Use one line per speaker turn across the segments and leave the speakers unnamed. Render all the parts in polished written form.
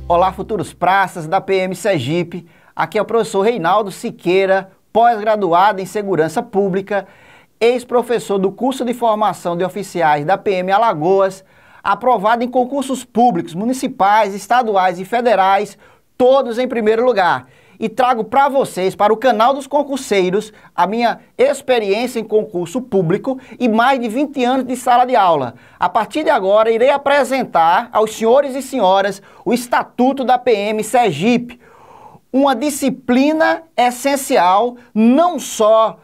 Olá, futuros praças da PM Sergipe. Aqui é o professor Reinaldo Siqueira, pós-graduado em Segurança Pública, ex-professor do curso de formação de oficiais da PM Alagoas, aprovado em concursos públicos, municipais, estaduais e federais, todos em primeiro lugar. E trago para vocês, para o canal dos concurseiros, a minha experiência em concurso público e mais de 20 anos de sala de aula. A partir de agora, irei apresentar aos senhores e senhoras o Estatuto da PM Sergipe, uma disciplina essencial não só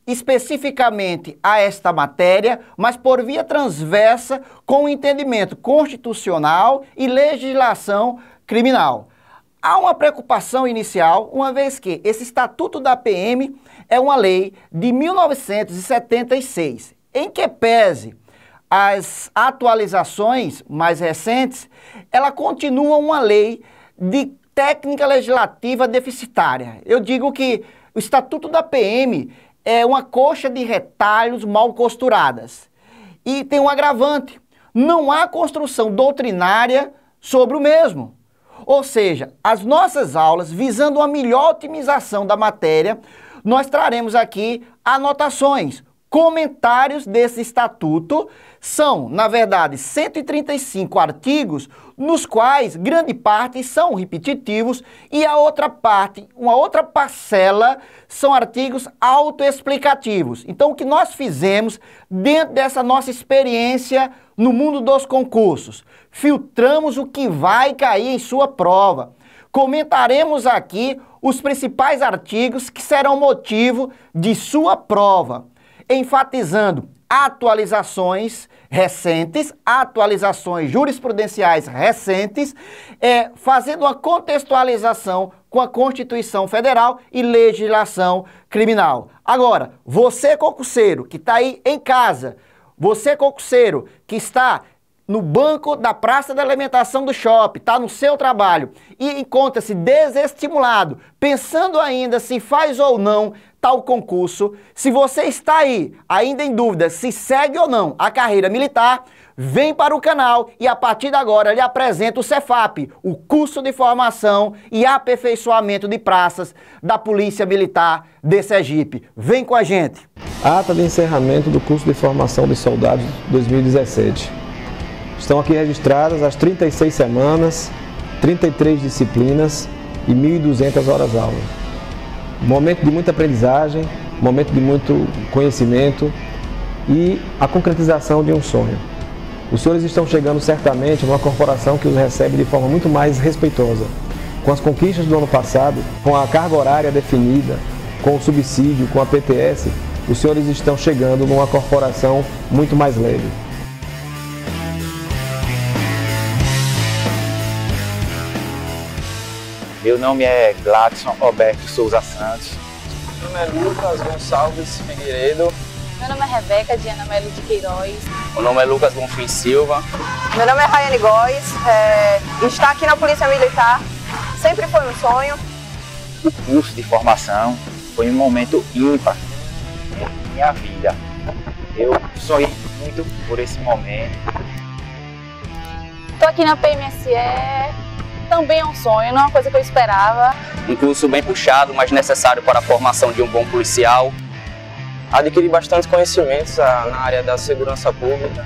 especificamente a esta matéria, mas por via transversa com o entendimento constitucional e legislação criminal. Há uma preocupação inicial, uma vez que esse Estatuto da PM é uma lei de 1976, em que pese as atualizações mais recentes, ela continua uma lei de técnica legislativa deficitária. Eu digo que o Estatuto da PM é uma coxa de retalhos mal costuradas. E tem um agravante, não há construção doutrinária sobre o mesmo. Ou seja, as nossas aulas, visando uma melhor otimização da matéria, nós traremos aqui anotações, comentários desse estatuto. São, na verdade, 135 artigos, nos quais grande parte são repetitivos e a outra parte, uma outra parcela, são artigos autoexplicativos. Então, o que nós fizemos dentro dessa nossa experiência no mundo dos concursos? Filtramos o que vai cair em sua prova. Comentaremos aqui os principais artigos que serão motivo de sua prova, enfatizando atualizações recentes, atualizações jurisprudenciais recentes, fazendo uma contextualização com a Constituição Federal e legislação criminal. Agora, você concurseiro que está aí em casa, você concurseiro que está no banco da praça da alimentação do shopping, está no seu trabalho e encontra-se desestimulado, pensando ainda se faz ou não tal concurso, se você está aí ainda em dúvida se segue ou não a carreira militar, vem para o canal e a partir de agora lhe apresento o Cefap, o curso de formação e aperfeiçoamento de praças da Polícia Militar de Sergipe. Vem com a gente!
Ata de encerramento do curso de formação de soldados 2017. Estão aqui registradas as 36 semanas, 33 disciplinas e 1.200 horas-aula. Momento de muita aprendizagem, momento de muito conhecimento e a concretização de um sonho. Os senhores estão chegando certamente numa corporação que os recebe de forma muito mais respeitosa. Com as conquistas do ano passado, com a carga horária definida, com o subsídio, com a PTS, os senhores estão chegando numa corporação muito mais leve.
Meu nome é Gladson Roberto Souza Santos.
Meu nome é Lucas Gonçalves Figueiredo.
Meu nome é Rebeca Diana Melo de Queiroz.
Meu nome é Lucas Bonfim Silva.
Meu nome é Rayane Góes. Estar aqui na Polícia Militar sempre foi um sonho.
O curso de formação foi um momento ímpar em minha vida. Eu sonhei muito por esse momento.
Estou aqui na PMSE. Também é um sonho, não é uma coisa que eu esperava.
Um curso bem puxado, mas necessário para a formação de um bom policial.
Adquiri bastante conhecimentos na área da segurança pública,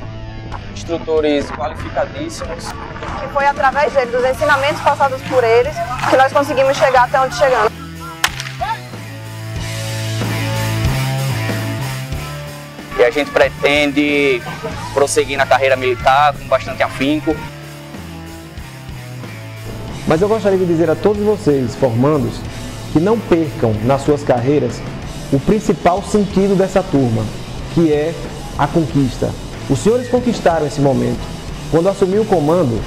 instrutores qualificadíssimos.
Que foi através deles, dos ensinamentos passados por eles, que nós conseguimos chegar até onde chegamos.
E a gente pretende prosseguir na carreira militar com bastante afinco.
Mas eu gostaria de dizer a todos vocês, formandos, que não percam nas suas carreiras o principal sentido dessa turma, que é a conquista. Os senhores conquistaram esse momento. Quando assumi o comando,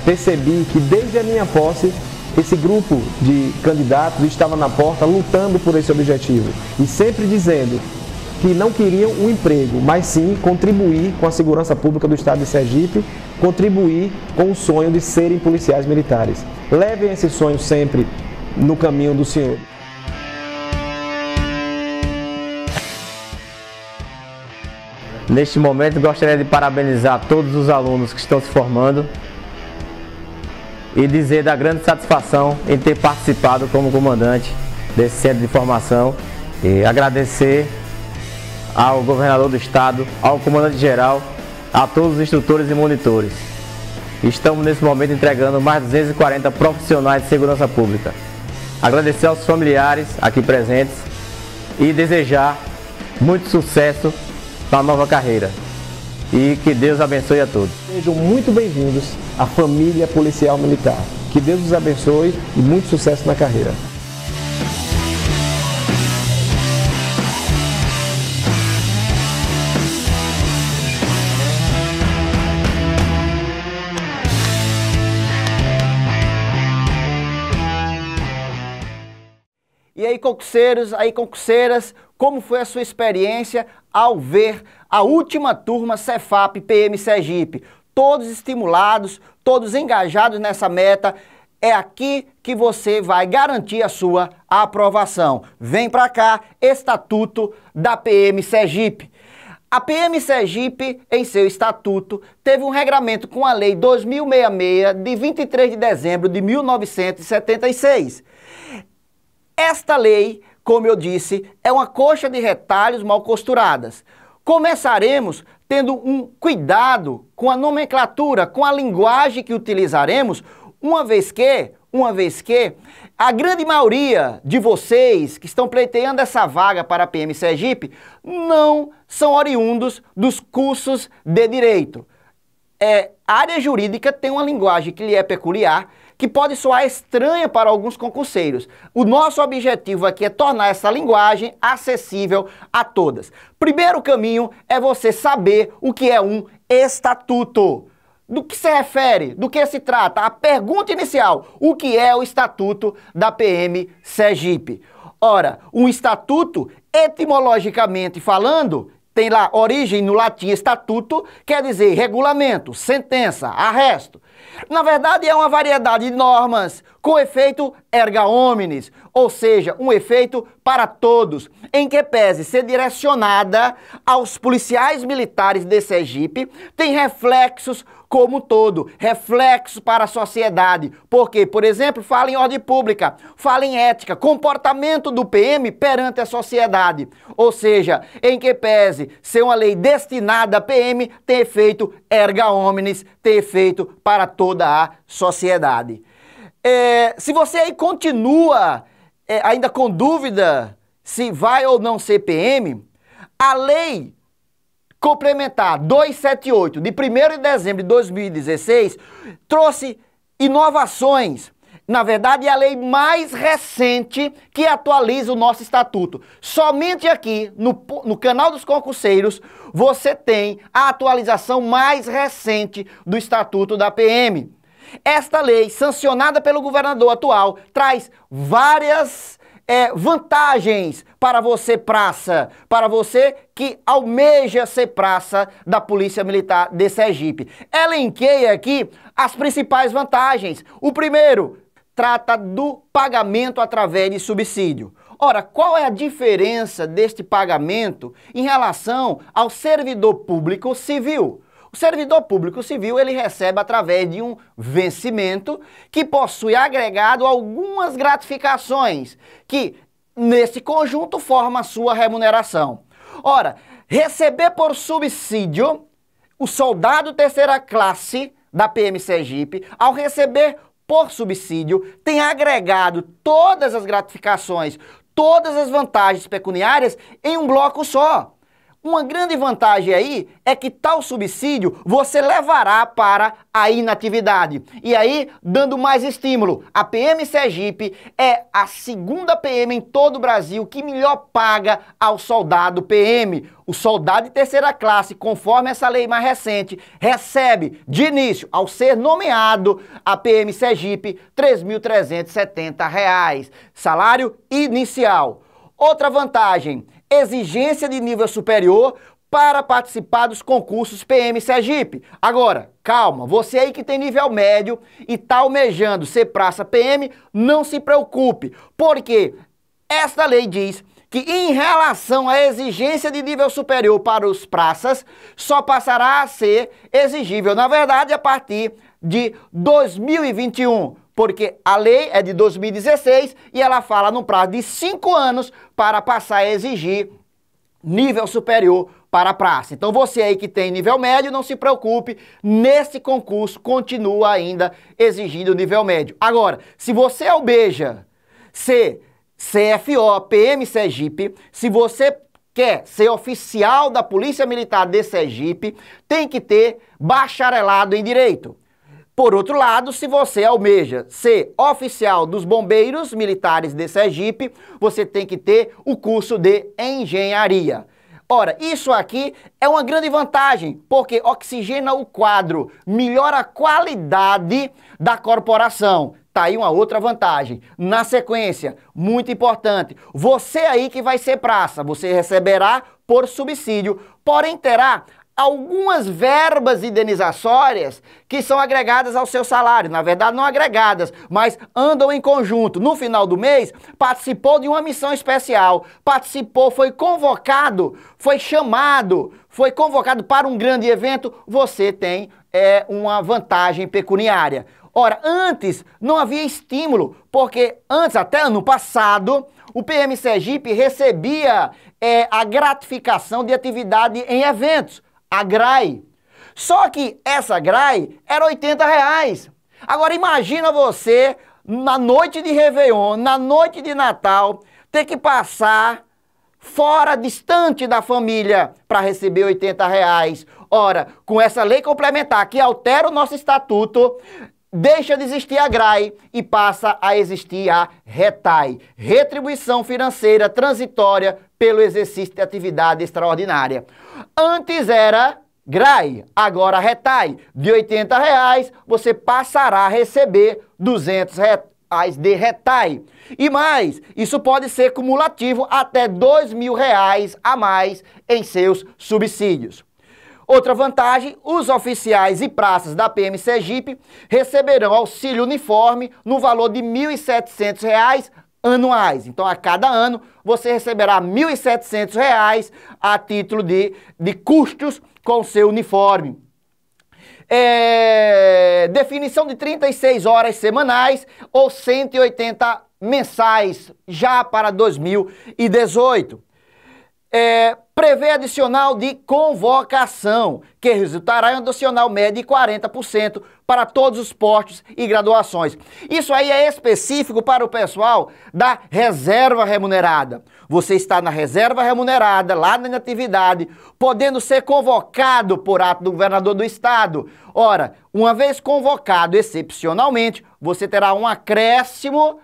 percebi que desde a minha posse, esse grupo de candidatos estava na porta lutando por esse objetivo e sempre dizendo que não queriam um emprego, mas sim contribuir com a segurança pública do estado de Sergipe, contribuir com o sonho de serem policiais militares. Levem esse sonho sempre no caminho do senhor.
Neste momento, gostaria de parabenizar todos os alunos que estão se formando e dizer da grande satisfação em ter participado como comandante desse centro de formação e agradecer ao governador do estado, ao comandante-geral, a todos os instrutores e monitores. Estamos nesse momento entregando mais de 240 profissionais de segurança pública. Agradecer aos familiares aqui presentes e desejar muito sucesso na nova carreira. E que Deus abençoe a todos.
Sejam muito bem-vindos à família policial militar. Que Deus os abençoe e muito sucesso na carreira.
E aí, concurseiros, concurseiras, como foi a sua experiência ao ver a última turma Cefap PM Sergipe? Todos estimulados, todos engajados nessa meta. É aqui que você vai garantir a sua aprovação. Vem para cá, Estatuto da PM Sergipe. A PM Sergipe, em seu estatuto, teve um regramento com a Lei 2066, de 23 de dezembro de 1976. Esta lei, como eu disse, é uma coxa de retalhos mal costuradas. Começaremos tendo um cuidado com a nomenclatura, com a linguagem que utilizaremos, uma vez que a grande maioria de vocês que estão pleiteando essa vaga para a PM Sergipe não são oriundos dos cursos de Direito. A área jurídica tem uma linguagem que lhe é peculiar, que pode soar estranha para alguns concurseiros. O nosso objetivo aqui é tornar essa linguagem acessível a todas. Primeiro caminho é você saber o que é um estatuto. Do que se refere? Do que se trata? A pergunta inicial, o que é o Estatuto da PM Sergipe? Ora, um estatuto, etimologicamente falando, tem lá origem no latim estatuto, quer dizer regulamento, sentença, arresto. Na verdade, é uma variedade de normas com efeito erga omnes, ou seja, um efeito para todos, em que pese ser direcionada aos policiais militares de Sergipe, tem reflexos como um todo, reflexos para a sociedade. Porque, por exemplo, fala em ordem pública, fala em ética, comportamento do PM perante a sociedade. Ou seja, em que pese ser uma lei destinada a PM, tem efeito erga omnes, tem efeito para toda a sociedade. Se você aí continua ainda com dúvida se vai ou não ser PM, a lei complementar 278, de 1º de dezembro de 2016, trouxe inovações. Na verdade, é a lei mais recente que atualiza o nosso estatuto. Somente aqui, no canal dos concurseiros, você tem a atualização mais recente do Estatuto da PM. Esta lei, sancionada pelo governador atual, traz várias vantagens para você, praça, para você que almeja ser praça da Polícia Militar de Sergipe. Elenquei aqui as principais vantagens. O primeiro, trata do pagamento através de subsídio. Ora, qual é a diferença deste pagamento em relação ao servidor público civil? O servidor público civil, ele recebe através de um vencimento que possui agregado algumas gratificações, que nesse conjunto forma a sua remuneração. Ora, receber por subsídio, o soldado terceira classe da PM Sergipe, ao receber por subsídio, tem agregado todas as gratificações, todas as vantagens pecuniárias em um bloco só. Uma grande vantagem aí é que tal subsídio você levará para a inatividade. E aí, dando mais estímulo, a PM Sergipe é a segunda PM em todo o Brasil que melhor paga ao soldado PM. O soldado de terceira classe, conforme essa lei mais recente, recebe de início, ao ser nomeado, a PM Sergipe, R$ 3.370. Salário inicial. Outra vantagem, exigência de nível superior para participar dos concursos PM Sergipe. Agora, calma, você aí que tem nível médio e está almejando ser praça PM, não se preocupe, porque esta lei diz que em relação à exigência de nível superior para os praças, só passará a ser exigível, na verdade, a partir de 2021, porque a lei é de 2016 e ela fala no prazo de 5 anos para passar a exigir nível superior para a praça. Então você aí que tem nível médio, não se preocupe, nesse concurso continua ainda exigindo nível médio. Agora, se você almeja ser CFO, PM Sergipe, se você quer ser oficial da Polícia Militar de Sergipe, tem que ter bacharelado em Direito. Por outro lado, se você almeja ser oficial dos Bombeiros Militares de Sergipe, você tem que ter o curso de Engenharia. Ora, isso aqui é uma grande vantagem, porque oxigena o quadro, melhora a qualidade da corporação. Tá aí uma outra vantagem. Na sequência, muito importante, você aí que vai ser praça, você receberá por subsídio, porém terá algumas verbas indenizatórias que são agregadas ao seu salário. Na verdade, não agregadas, mas andam em conjunto. No final do mês, participou de uma missão especial, participou, foi convocado, foi chamado, foi convocado para um grande evento, você tem uma vantagem pecuniária. Ora, antes não havia estímulo, porque antes, até ano passado, o PM Sergipe recebia a gratificação de atividade em eventos, a GRAI. Só que essa GRAI era R$80. Agora imagina você, na noite de Réveillon, na noite de Natal, ter que passar fora, distante da família, para receber R$80. Ora, com essa lei complementar que altera o nosso estatuto, deixa de existir a GRAI e passa a existir a RETAI, Retribuição Financeira Transitória pelo Exercício de Atividade Extraordinária. Antes era GRAI, agora RETAI. De R$80, você passará a receber R$200 de RETAI. E mais, isso pode ser cumulativo até R$2.000 a mais em seus subsídios. Outra vantagem, os oficiais e praças da PM Sergipe receberão auxílio uniforme no valor de R$1.700 anuais. Então, a cada ano, você receberá R$1.700 a título de custos com seu uniforme. Definição de 36 horas semanais ou 180 mensais, já para 2018. Prevê adicional de convocação, que resultará em um adicional médio de 40% para todos os postos e graduações. Isso aí é específico para o pessoal da reserva remunerada. Você está na reserva remunerada, lá na inatividade, podendo ser convocado por ato do governador do estado. Ora, uma vez convocado excepcionalmente, você terá um acréscimo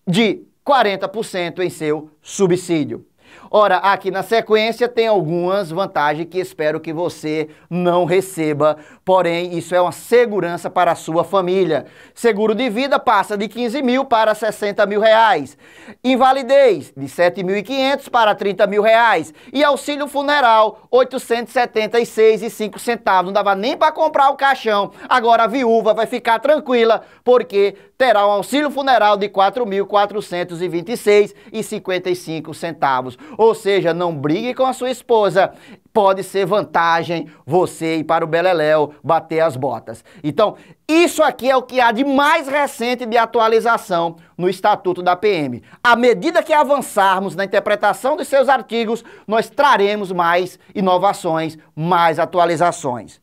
de 40% em seu subsídio. Ora, aqui na sequência tem algumas vantagens que espero que você não receba, porém isso é uma segurança para a sua família. Seguro de vida passa de 15 mil para 60 mil reais. Invalidez de 7.500 para 30 mil reais. E auxílio funeral 876,05 centavos. Não dava nem para comprar o caixão. Agora a viúva vai ficar tranquila porque terá um auxílio funeral de 4.426,55 centavos. Ou seja, não brigue com a sua esposa. Pode ser vantagem você ir para o beleléu bater as botas. Então, isso aqui é o que há de mais recente de atualização no Estatuto da PM. À medida que avançarmos na interpretação dos seus artigos, nós traremos mais inovações, mais atualizações.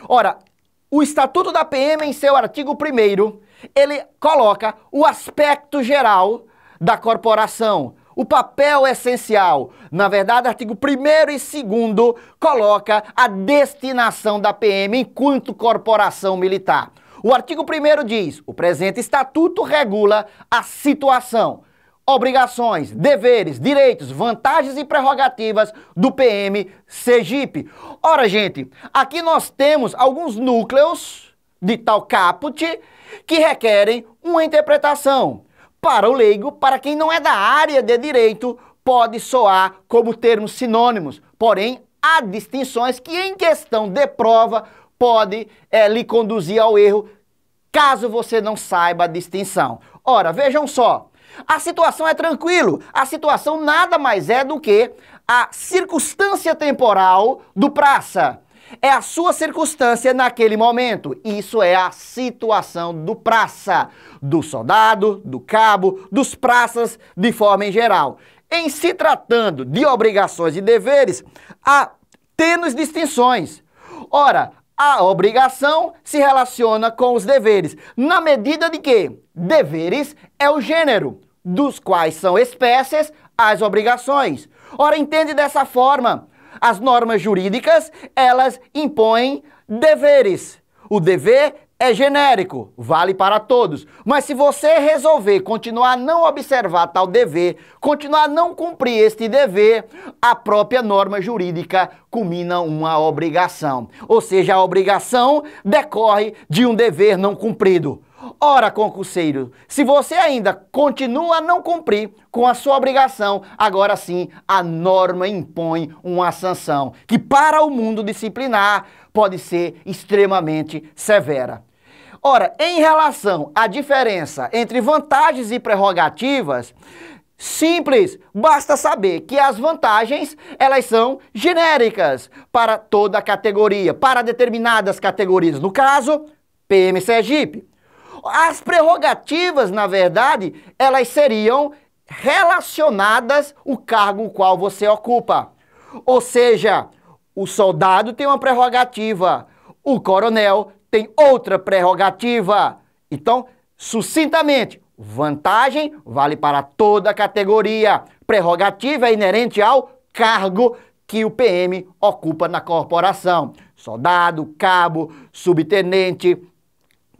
Ora, o Estatuto da PM, em seu artigo 1º, ele coloca o aspecto geral da corporação, o papel essencial. Na verdade, artigo 1º e 2º coloca a destinação da PM enquanto corporação militar. O artigo 1º diz: o presente estatuto regula a situação, obrigações, deveres, direitos, vantagens e prerrogativas do PM Sergipe. Ora, gente, aqui nós temos alguns núcleos de tal caput que requerem uma interpretação. Para o leigo, para quem não é da área de direito, pode soar como termos sinônimos, porém há distinções que em questão de prova pode lhe conduzir ao erro, caso você não saiba a distinção. Ora, vejam só, a situação é tranquilo, a situação nada mais é do que a circunstância temporal do praça. é a sua circunstância naquele momento. Isso é a situação do praça, do soldado, do cabo, dos praças de forma em geral. Em se tratando de obrigações e deveres, há tênues distinções. Ora, a obrigação se relaciona com os deveres, na medida de que deveres é o gênero, dos quais são espécies as obrigações. Ora, entende dessa forma, as normas jurídicas, elas impõem deveres. O dever é genérico, vale para todos. Mas se você resolver continuar a não observar tal dever, continuar a não cumprir este dever, a própria norma jurídica culmina uma obrigação. Ou seja, a obrigação decorre de um dever não cumprido. Ora, concurseiro, se você ainda continua a não cumprir com a sua obrigação, agora sim a norma impõe uma sanção, que para o mundo disciplinar pode ser extremamente severa. Ora, em relação à diferença entre vantagens e prerrogativas, simples, basta saber que as vantagens, elas são genéricas para toda a categoria, para determinadas categorias, no caso, PM Sergipe. As prerrogativas, na verdade, elas seriam relacionadas ao cargo qual você ocupa. Ou seja, o soldado tem uma prerrogativa, o coronel tem outra prerrogativa. Então, sucintamente, vantagem vale para toda a categoria. Prerrogativa é inerente ao cargo que o PM ocupa na corporação. Soldado, cabo, subtenente,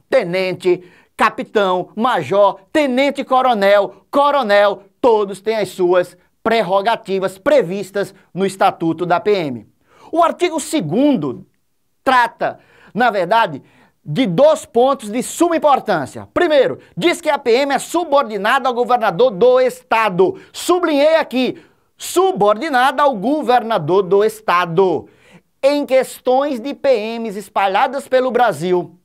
tenente, capitão, major, tenente-coronel, coronel, todos têm as suas prerrogativas previstas no Estatuto da PM. O artigo 2º trata, na verdade, de 2 pontos de suma importância. Primeiro, diz que a PM é subordinada ao governador do Estado. Sublinhei aqui, subordinada ao governador do Estado. Em questões de PMs espalhadas pelo Brasil,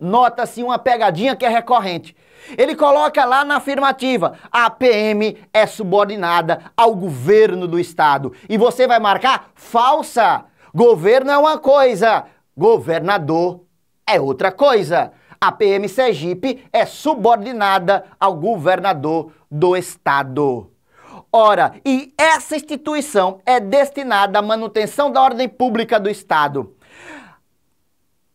nota-se uma pegadinha que é recorrente. Ele coloca lá na afirmativa, a PM é subordinada ao governo do Estado. E você vai marcar falsa. Governo é uma coisa, governador é outra coisa. A PM Sergipe é subordinada ao governador do Estado. Ora, e essa instituição é destinada à manutenção da ordem pública do Estado.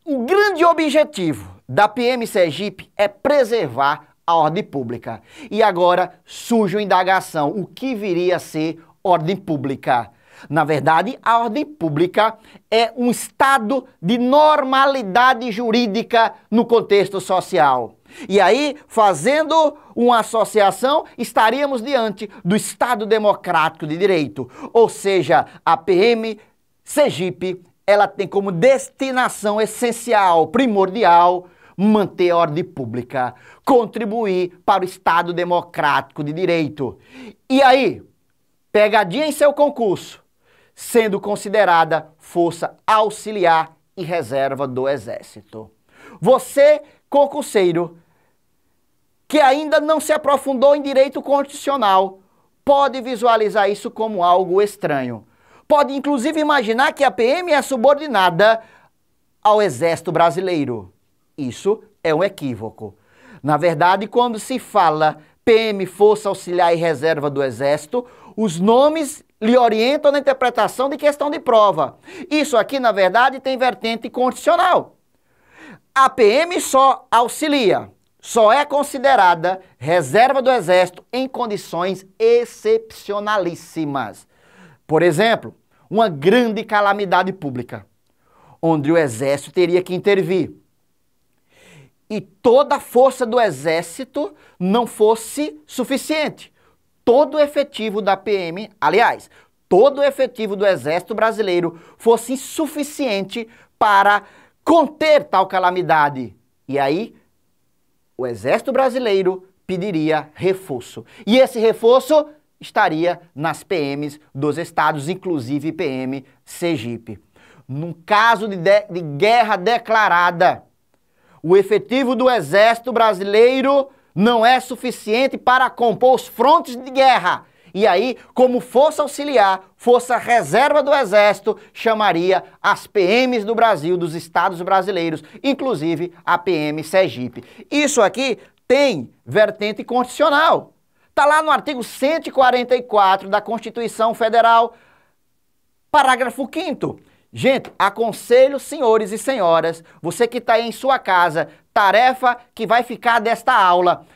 O grande objetivo da PM Sergipe é preservar a ordem pública. E agora surge uma indagação, o que viria a ser ordem pública? Na verdade, a ordem pública é um estado de normalidade jurídica no contexto social. E aí, fazendo uma associação, estaríamos diante do Estado Democrático de Direito. Ou seja, a PM Sergipe, ela tem como destinação essencial, primordial, manter a ordem pública, contribuir para o Estado Democrático de Direito. E aí, pegadinha em seu concurso, sendo considerada força auxiliar e reserva do Exército. Você, concurseiro, que ainda não se aprofundou em direito constitucional, pode visualizar isso como algo estranho. Pode inclusive imaginar que a PM é subordinada ao Exército Brasileiro. Isso é um equívoco. Na verdade, quando se fala PM, Força Auxiliar e Reserva do Exército, os nomes lhe orientam na interpretação de questão de prova. Isso aqui, na verdade, tem vertente constitucional. A PM só auxilia, só é considerada reserva do Exército em condições excepcionalíssimas. Por exemplo, uma grande calamidade pública, onde o Exército teria que intervir. E toda a força do Exército não fosse suficiente. Todo o efetivo da PM, aliás, todo o efetivo do Exército Brasileiro fosse insuficiente para conter tal calamidade. E aí, o Exército Brasileiro pediria reforço. E esse reforço estaria nas PMs dos estados, inclusive PM Sergipe. Num caso de guerra declarada, o efetivo do Exército Brasileiro não é suficiente para compor os frontes de guerra. E aí, como força auxiliar, força reserva do Exército, chamaria as PMs do Brasil, dos estados brasileiros, inclusive a PM Sergipe. Isso aqui tem vertente constitucional. Está lá no artigo 144 da Constituição Federal, parágrafo 5º. Gente, aconselho, senhores e senhoras, você que está aí em sua casa, tarefa que vai ficar desta aula,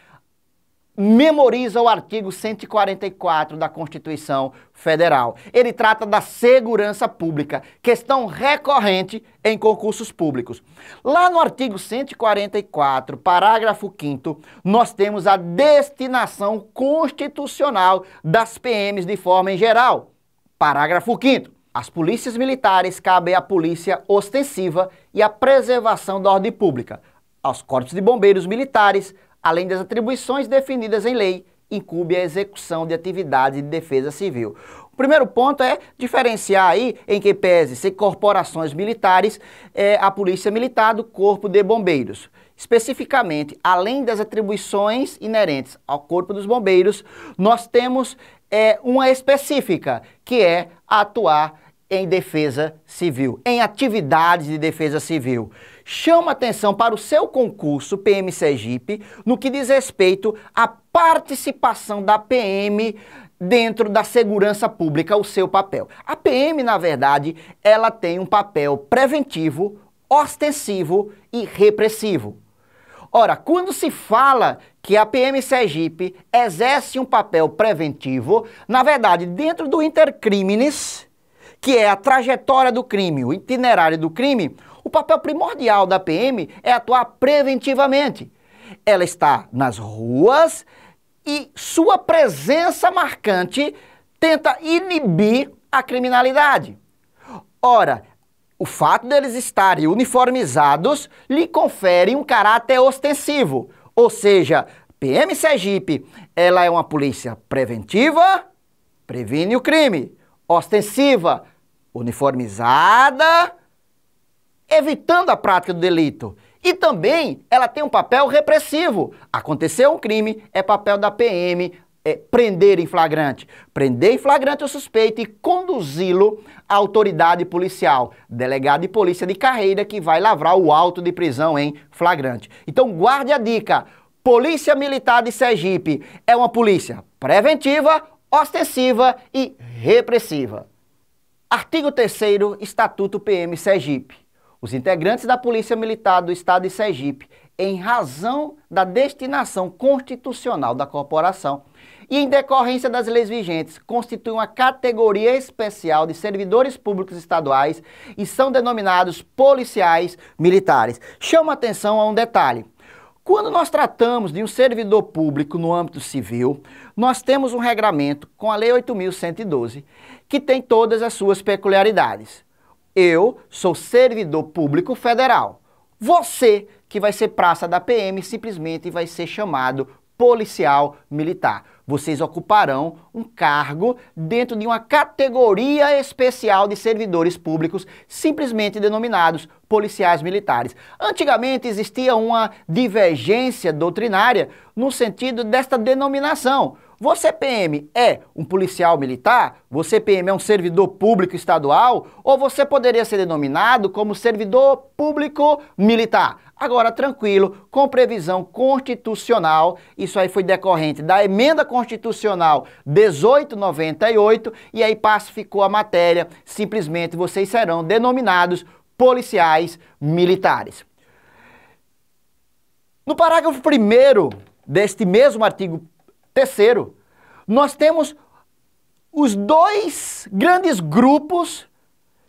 memoriza o artigo 144 da Constituição Federal. Ele trata da segurança pública, questão recorrente em concursos públicos. Lá no artigo 144, parágrafo 5º, nós temos a destinação constitucional das PMs de forma em geral. Parágrafo 5º. As polícias militares cabem à polícia ostensiva e à preservação da ordem pública. Aos corpos de bombeiros militares, além das atribuições definidas em lei, incumbe a execução de atividades de defesa civil. O primeiro ponto é diferenciar aí, em que pese ser corporações militares, a Polícia Militar do Corpo de Bombeiros. Especificamente, além das atribuições inerentes ao Corpo dos Bombeiros, nós temos uma específica, que é atuar em defesa civil, em atividades de defesa civil. Chama atenção para o seu concurso PM Sergipe no que diz respeito à participação da PM dentro da segurança pública, o seu papel. A PM, na verdade, ela tem um papel preventivo, ostensivo e repressivo. Ora, quando se fala que a PM Sergipe exerce um papel preventivo, na verdade, dentro do intercrimes, que é a trajetória do crime, o itinerário do crime, o papel primordial da PM é atuar preventivamente. Ela está nas ruas e sua presença marcante tenta inibir a criminalidade. Ora, o fato deles estarem uniformizados lhe confere um caráter ostensivo, ou seja, PM Sergipe, ela é uma polícia preventiva, previne o crime, ostensiva, uniformizada, evitando a prática do delito. E também ela tem um papel repressivo. Aconteceu um crime, é papel da PM prender em flagrante. Prender em flagrante o suspeito e conduzi-lo à autoridade policial, delegado de polícia de carreira, que vai lavrar o auto de prisão em flagrante. Então guarde a dica, Polícia Militar de Sergipe é uma polícia preventiva, ostensiva e repressiva. Artigo 3º, Estatuto PM Sergipe. Os integrantes da Polícia Militar do Estado de Sergipe, em razão da destinação constitucional da corporação e em decorrência das leis vigentes, constituem uma categoria especial de servidores públicos estaduais e são denominados policiais militares. Chama atenção a um detalhe. Quando nós tratamos de um servidor público no âmbito civil, nós temos um regramento com a Lei 8.112, que tem todas as suas peculiaridades. Eu sou servidor público federal. Você, que vai ser praça da PM, simplesmente vai ser chamado policial militar. Vocês ocuparão um cargo dentro de uma categoria especial de servidores públicos, simplesmente denominados policiais militares. Antigamente existia uma divergência doutrinária no sentido desta denominação. Você, PM, é um policial militar? Você, PM, é um servidor público estadual? Ou você poderia ser denominado como servidor público militar? Agora, tranquilo, com previsão constitucional, isso aí foi decorrente da Emenda Constitucional 1898, e aí pacificou a matéria, simplesmente vocês serão denominados policiais militares. No parágrafo 1º deste mesmo artigo 3º, nós temos os dois grandes grupos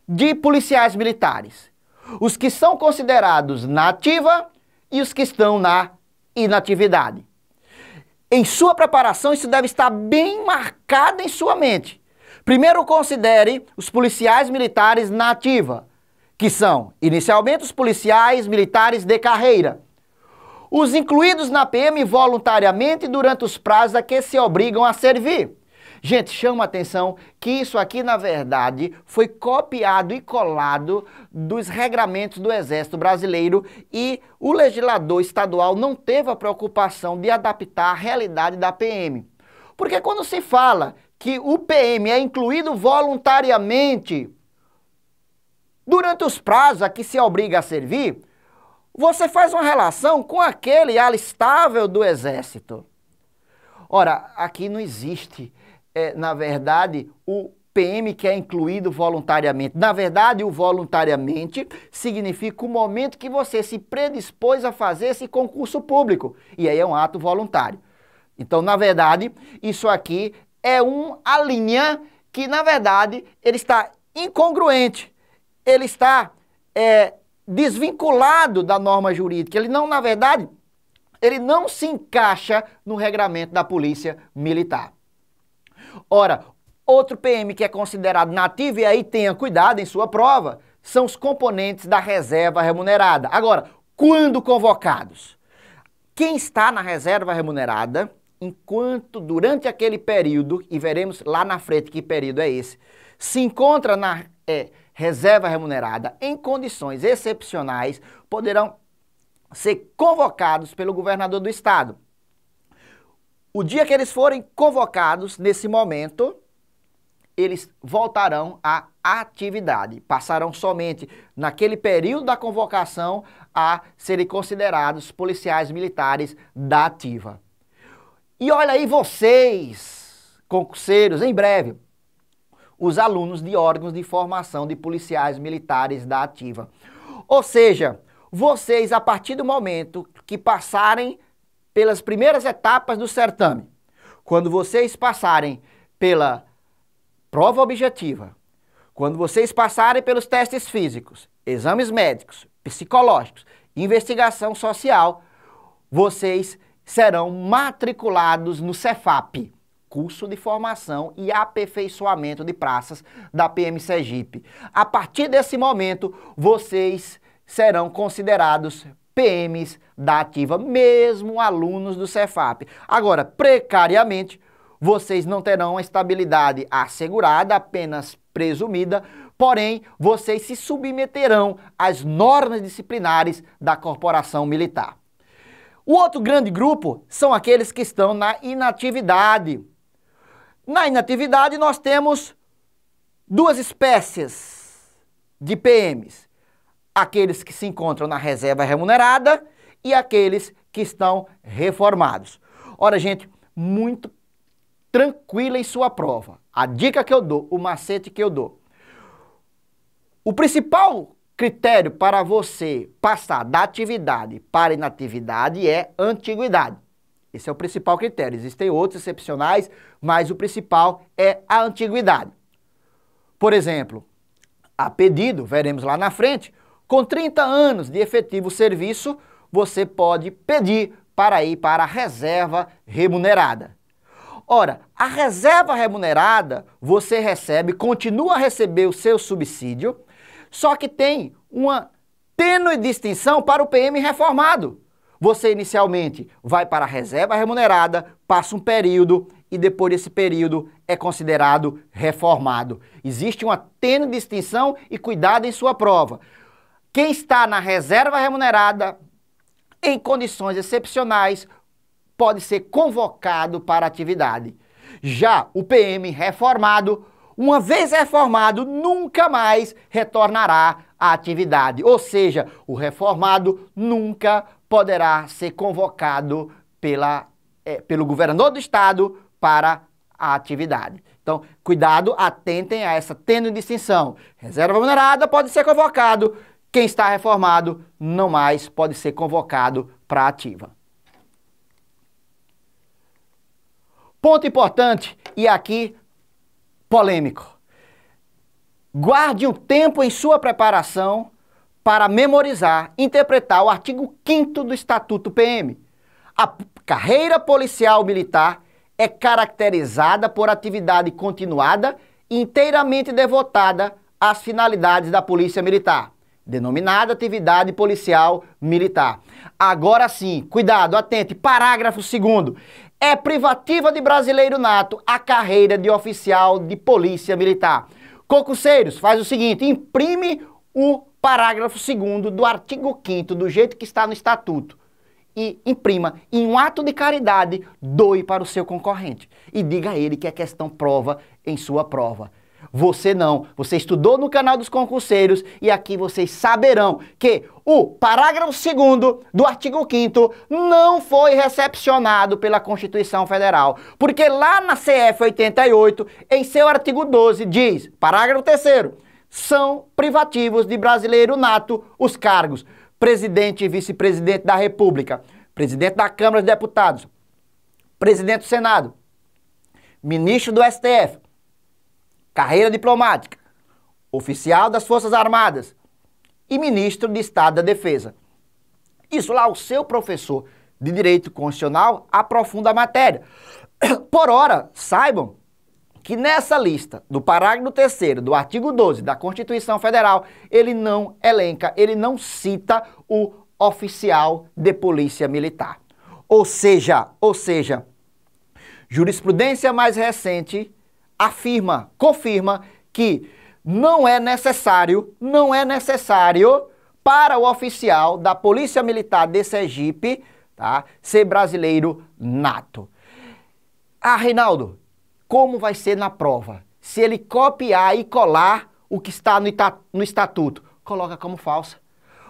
de policiais militares. Os que são considerados na ativa e os que estão na inatividade. Em sua preparação, isso deve estar bem marcado em sua mente. Primeiro, considere os policiais militares na ativa, que são, inicialmente, os policiais militares de carreira. Os incluídos na PM voluntariamente durante os prazos a que se obrigam a servir. Gente, chama a atenção que isso aqui, na verdade, foi copiado e colado dos regramentos do Exército Brasileiro e o legislador estadual não teve a preocupação de adaptar a realidade da PM. Porque quando se fala que o PM é incluído voluntariamente durante os prazos a que se obriga a servir, você faz uma relação com aquele alistável do Exército. Ora, aqui não existe, na verdade, o PM que é incluído voluntariamente. Na verdade, o voluntariamente significa o momento que você se predispôs a fazer esse concurso público. E aí é um ato voluntário. Então, na verdade, isso aqui é uma linha que, na verdade, ele está incongruente. Ele está desvinculado da norma jurídica. Ele não, na verdade, ele não se encaixa no regramento da Polícia Militar. Ora, outro PM que é considerado nativo, e aí tenha cuidado em sua prova, são os componentes da reserva remunerada. Agora, quando convocados? Quem está na reserva remunerada, enquanto durante aquele período, e veremos lá na frente que período é esse, se encontra na reserva remunerada em condições excepcionais, poderão ser convocados pelo governador do estado. O dia que eles forem convocados, nesse momento, eles voltarão à atividade. Passarão somente naquele período da convocação a serem considerados policiais militares da ativa. E olha aí vocês, concurseiros, em breve, os alunos de órgãos de formação de policiais militares da ativa. Ou seja, vocês, a partir do momento que passarem pelas primeiras etapas do certame, quando vocês passarem pela prova objetiva, quando vocês passarem pelos testes físicos, exames médicos, psicológicos, investigação social, vocês serão matriculados no Cefap, Curso de Formação e Aperfeiçoamento de Praças da PM Sergipe. A partir desse momento, vocês serão considerados PMs da ativa, mesmo alunos do Cefap. Agora, precariamente, vocês não terão a estabilidade assegurada, apenas presumida, porém, vocês se submeterão às normas disciplinares da Corporação Militar. O outro grande grupo são aqueles que estão na inatividade. Na inatividade, nós temos duas espécies de PMs. Aqueles que se encontram na reserva remunerada e aqueles que estão reformados. Ora, gente, muito tranquila em sua prova. A dica que eu dou, o macete que eu dou. O principal critério para você passar da atividade para inatividade é antiguidade. Esse é o principal critério. Existem outros excepcionais, mas o principal é a antiguidade. Por exemplo, a pedido, veremos lá na frente, com 30 anos de efetivo serviço, você pode pedir para ir para a reserva remunerada. Ora, a reserva remunerada você recebe, continua a receber o seu subsídio, só que tem uma tênue distinção para o PM reformado. Você inicialmente vai para a reserva remunerada, passa um período e depois desse período é considerado reformado. Existe uma tênue distinção e cuidado em sua prova. Quem está na reserva remunerada, em condições excepcionais, pode ser convocado para a atividade. Já o PM reformado, uma vez reformado, nunca mais retornará à atividade. Ou seja, o reformado nunca poderá ser convocado pelo governador do estado para a atividade. Então, cuidado, atentem a essa tênue distinção. Reserva remunerada pode ser convocado, quem está reformado não mais pode ser convocado para a ativa. Ponto importante, e aqui polêmico. Guarde um tempo em sua preparação para memorizar, interpretar o artigo 5º do Estatuto PM. A carreira policial militar é caracterizada por atividade continuada e inteiramente devotada às finalidades da Polícia Militar, denominada atividade policial militar. Agora sim, cuidado, atente, parágrafo 2º. É privativa de brasileiro nato a carreira de oficial de polícia militar. Concurseiros, faz o seguinte, imprime o parágrafo 2º do artigo 5º, do jeito que está no Estatuto, e imprima. Em um ato de caridade, doe para o seu concorrente. E diga a ele que a questão prova em sua prova. Você não, você estudou no canal dos concurseiros e aqui vocês saberão que o parágrafo 2º do artigo 5º não foi recepcionado pela Constituição Federal, porque lá na CF 88, em seu artigo 12, diz, parágrafo 3º, são privativos de brasileiro nato os cargos presidente e vice-presidente da República, presidente da Câmara dos Deputados, presidente do Senado, ministro do STF, carreira diplomática, oficial das Forças Armadas e ministro de Estado da Defesa. Isso lá o seu professor de Direito Constitucional aprofunda a matéria. Por ora, saibam que nessa lista do parágrafo 3º do artigo 12 da Constituição Federal, ele não elenca, ele não cita o oficial de polícia militar. Ou seja, jurisprudência mais recente confirma que não é necessário para o oficial da Polícia Militar de Sergipe, tá, ser brasileiro nato. Ah, Reinaldo, como vai ser na prova? Se ele copiar e colar o que está no estatuto, coloca como falsa.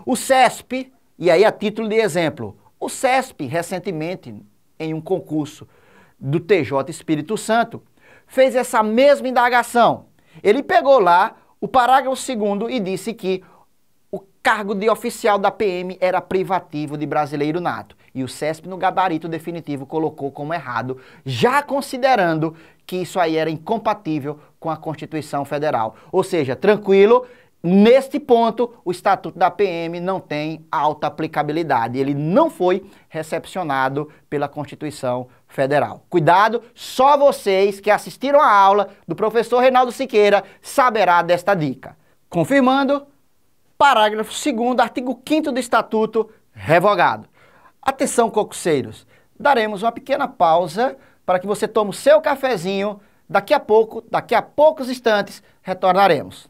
O CESP, e aí a título de exemplo, o CESP recentemente, em um concurso do TJ Espírito Santo, fez essa mesma indagação. Ele pegou lá o parágrafo 2º e disse que o cargo de oficial da PM era privativo de brasileiro nato. E o CESP no gabarito definitivo colocou como errado, já considerando que isso aí era incompatível com a Constituição Federal. Ou seja, tranquilo, neste ponto o Estatuto da PM não tem alta aplicabilidade. Ele não foi recepcionado pela Constituição Federal. Cuidado, só vocês que assistiram a aula do professor Reinaldo Siqueira saberá desta dica. Confirmando, parágrafo 2º, artigo 5º do Estatuto, revogado. Atenção, concurseiros, daremos uma pequena pausa para que você tome o seu cafezinho. Daqui a poucos instantes, retornaremos.